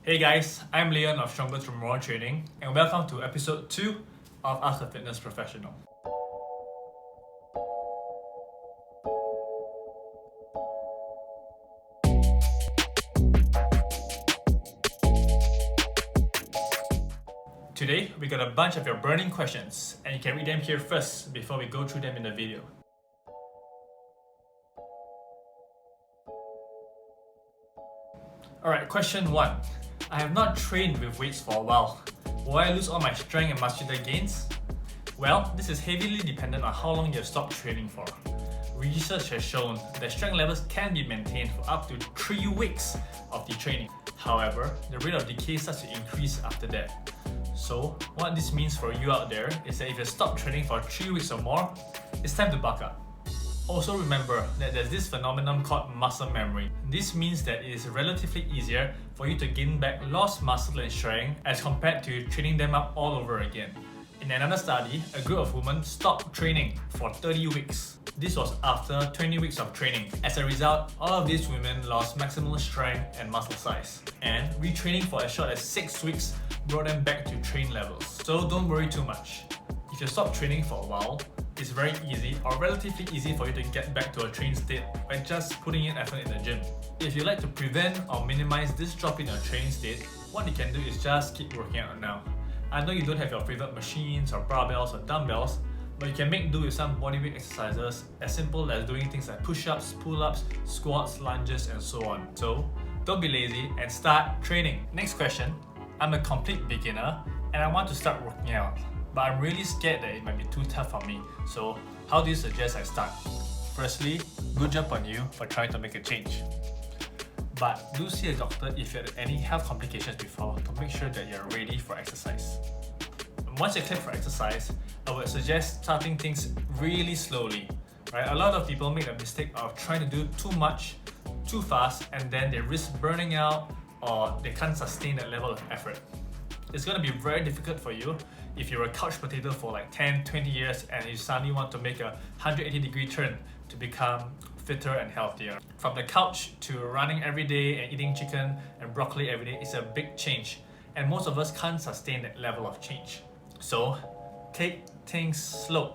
Hey guys, I'm Leon of Strongertmr Training and welcome to episode 2 of Ask a Fitness Professional. Today, we got a bunch of your burning questions and you can read them here first before we go through them in the video. Alright, question 1. I have not trained with weights for a while. Will I lose all my strength and muscular gains? Well, this is heavily dependent on how long you have stopped training for. Research has shown that strength levels can be maintained for up to 3 weeks of the training. However, the rate of decay starts to increase after that. So, what this means for you out there is that if you stop training for 3 weeks or more, it's time to buck up. Also remember that there's this phenomenon called muscle memory. This means that it is relatively easier for you to gain back lost muscle and strength as compared to training them up all over again. In another study, a group of women stopped training for 30 weeks. This was after 20 weeks of training. As a result, all of these women lost maximal strength and muscle size. And retraining for as short as 6 weeks brought them back to train levels. So don't worry too much. If you stop training for a while, it's very easy or relatively easy for you to get back to a trained state by just putting in effort in the gym. If you'd like to prevent or minimize this drop in your training state, what you can do is just keep working out now. I know you don't have your favorite machines or barbells or dumbbells, but you can make do with some bodyweight exercises as simple as doing things like push-ups, pull-ups, squats, lunges, and so on. So, don't be lazy and start training. Next question. I'm a complete beginner and I want to start working out, but I'm really scared that it might be too tough for me. So, how do you suggest I start? Firstly, good job on you for trying to make a change. But do see a doctor if you had any health complications before to make sure that you're ready for exercise. Once you're cleared for exercise, I would suggest starting things really slowly. Right? A lot of people make the mistake of trying to do too much, too fast, and then they risk burning out or they can't sustain that level of effort. It's going to be very difficult for you if you're a couch potato for like 10-20 years and you suddenly want to make a 180-degree turn to become fitter and healthier. From the couch to running every day and eating chicken and broccoli every day is a big change, and most of us can't sustain that level of change. So, take things slow.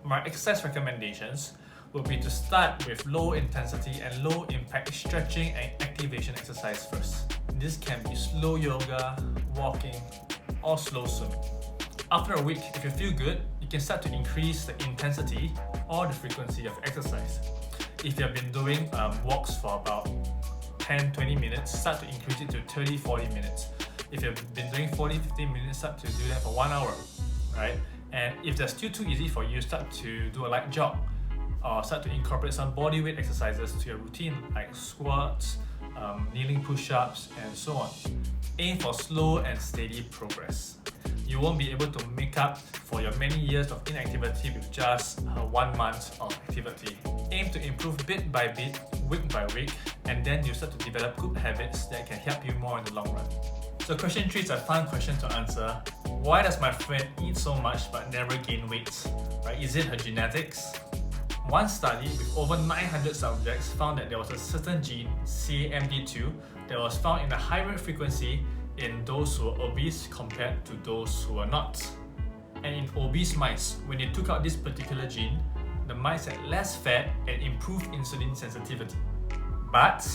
My exercise recommendations will be to start with low intensity and low impact stretching and activation exercise first. This can be slow yoga, walking, or slow swimming. After a week, if you feel good, you can start to increase the intensity or the frequency of exercise. If you have been doing walks for about 10-20 minutes, start to increase it to 30-40 minutes. If you've been doing 40-50 minutes, start to do that for 1 hour, right? And if that's still too easy for you, start to do a light jog or start to incorporate some bodyweight exercises to your routine like squats, kneeling push-ups, and so on. Aim for slow and steady progress. You won't be able to make up for your many years of inactivity with just 1 month of activity. Aim to improve bit by bit, week by week, and then you start to develop good habits that can help you more in the long run. So question 3 is a fun question to answer. Why does my friend eat so much but never gain weight? Right? Is it her genetics? One study with over 900 subjects found that there was a certain gene, CAMD2, that was found in a high rate frequency in those who were obese compared to those who were not. And in obese mice, when you took out this particular gene, the mice had less fat and improved insulin sensitivity. But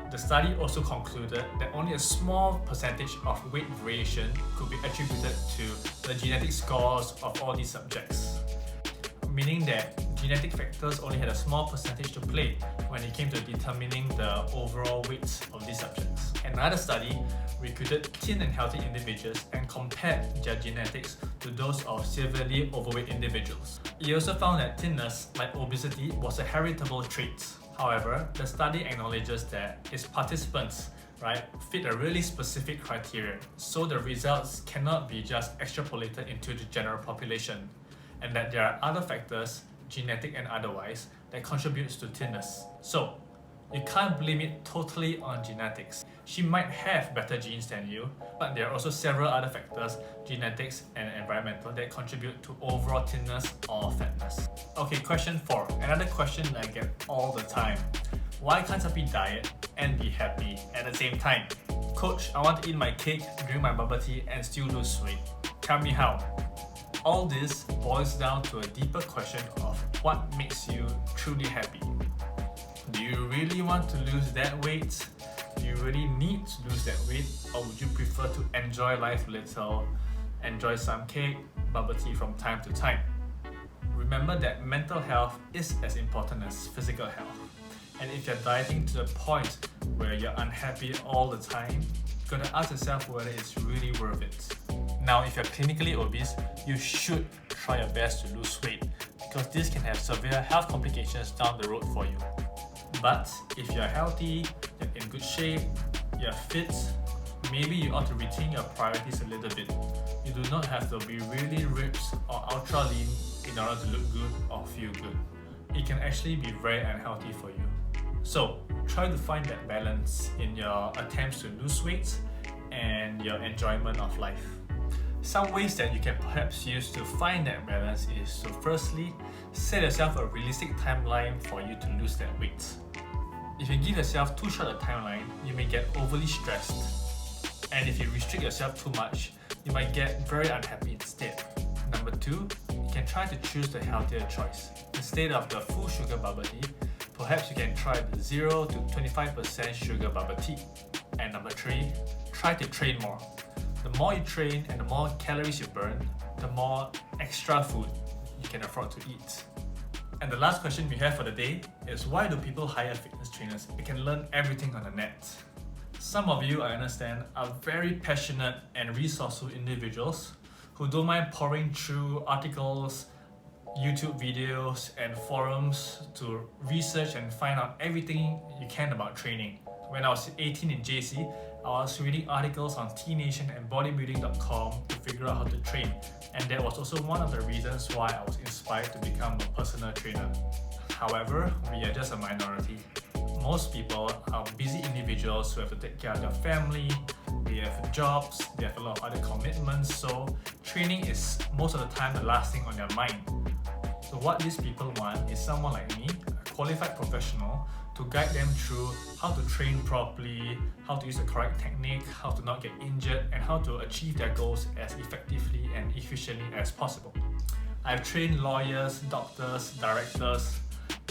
the study also concluded that only a small percentage of weight variation could be attributed to the genetic scores of all these subjects, meaning that genetic factors only had a small percentage to play when it came to determining the overall weight of these subjects. Another study recruited thin and healthy individuals and compared their genetics to those of severely overweight individuals. It also found that thinness, like obesity, was a heritable trait. However, the study acknowledges that its participants fit a really specific criteria, so the results cannot be just extrapolated into the general population, and that there are other factors, genetic and otherwise, that contributes to thinness. So, you can't blame it totally on genetics. She might have better genes than you, but there are also several other factors, genetics and environmental, that contribute to overall thinness or fatness. Okay, question 4. Another question that I get all the time. Why can't I be diet and be happy at the same time? Coach, I want to eat my cake, drink my bubble tea and still lose weight. Tell me how. All this boils down to a deeper question of what makes you truly happy. Do you really want to lose that weight? Do you really need to lose that weight? Or would you prefer to enjoy life a little, enjoy some cake, bubble tea from time to time? Remember that mental health is as important as physical health. And if you're dieting to the point where you're unhappy all the time, you're gonna ask yourself whether it's really worth it. Now, if you're clinically obese, you should try your best to lose weight because this can have severe health complications down the road for you. But if you're healthy, you're in good shape, you're fit, maybe you ought to rethink your priorities a little bit. You do not have to be really ripped or ultra lean in order to look good or feel good. It can actually be very unhealthy for you. So try to find that balance in your attempts to lose weight and your enjoyment of life. Some ways that you can perhaps use to find that balance is to firstly, set yourself a realistic timeline for you to lose that weight. If you give yourself too short a timeline, you may get overly stressed. And if you restrict yourself too much, you might get very unhappy instead. Number 2, you can try to choose the healthier choice. Instead of the full sugar bubble tea, perhaps you can try the 0 to 25% sugar bubble tea. And number 3, try to train more. The more you train and the more calories you burn, the more extra food you can afford to eat. And the last question we have for the day is, why do people hire fitness trainers? They can learn everything on the net. Some of you, I understand, are very passionate and resourceful individuals who don't mind pouring through articles, YouTube videos and forums to research and find out everything you can about training. When I was 18 in JC, I was reading articles on T-Nation and bodybuilding.com to figure out how to train, and that was also one of the reasons why I was inspired to become a personal trainer. However, we are just a minority. Most people are busy individuals who have to take care of their family, they have jobs, they have a lot of other commitments, so training is most of the time the last thing on their mind. So what these people want is someone like me, a qualified professional, to guide them through how to train properly, how to use the correct technique, how to not get injured, and how to achieve their goals as effectively and efficiently as possible. I've trained lawyers, doctors, directors.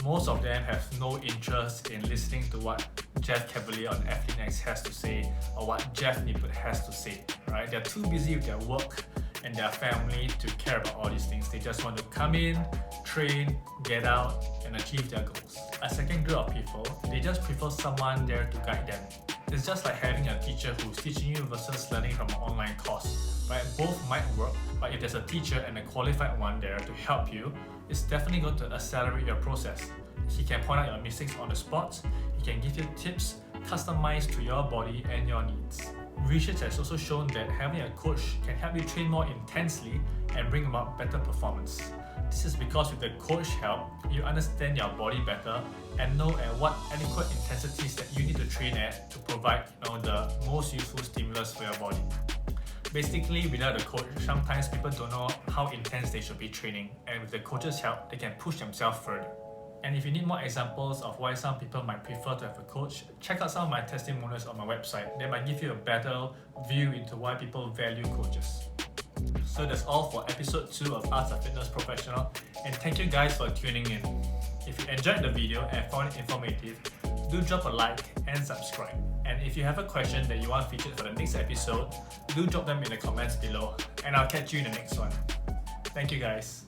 Most of them have no interest in listening to what Jeff Cavalier on Athlean has to say or what Jeff Nippert has to say. Right? They're too busy with their work and their family to care about all these things. They just want to come in, train, get out, and achieve their goals. A second group of people, they just prefer someone there to guide them. It's just like having a teacher who's teaching you versus learning from an online course. Right? Both might work, but if there's a teacher and a qualified one there to help you, it's definitely going to accelerate your process. He can point out your mistakes on the spot, he can give you tips customized to your body and your needs. Research has also shown that having a coach can help you train more intensely and bring about better performance. This is because with the coach help, you understand your body better and know at what adequate intensities that you need to train at to provide the most useful stimulus for your body. Basically, without a coach, sometimes people don't know how intense they should be training, and with the coach's help, they can push themselves further. And if you need more examples of why some people might prefer to have a coach, check out some of my testimonials on my website. They might give you a better view into why people value coaches. So that's all for episode 2 of Ask a Fitness Professional, and thank you guys for tuning in. If you enjoyed the video and found it informative, do drop a like and subscribe. And if you have a question that you want featured for the next episode, do drop them in the comments below, and I'll catch you in the next one. Thank you guys.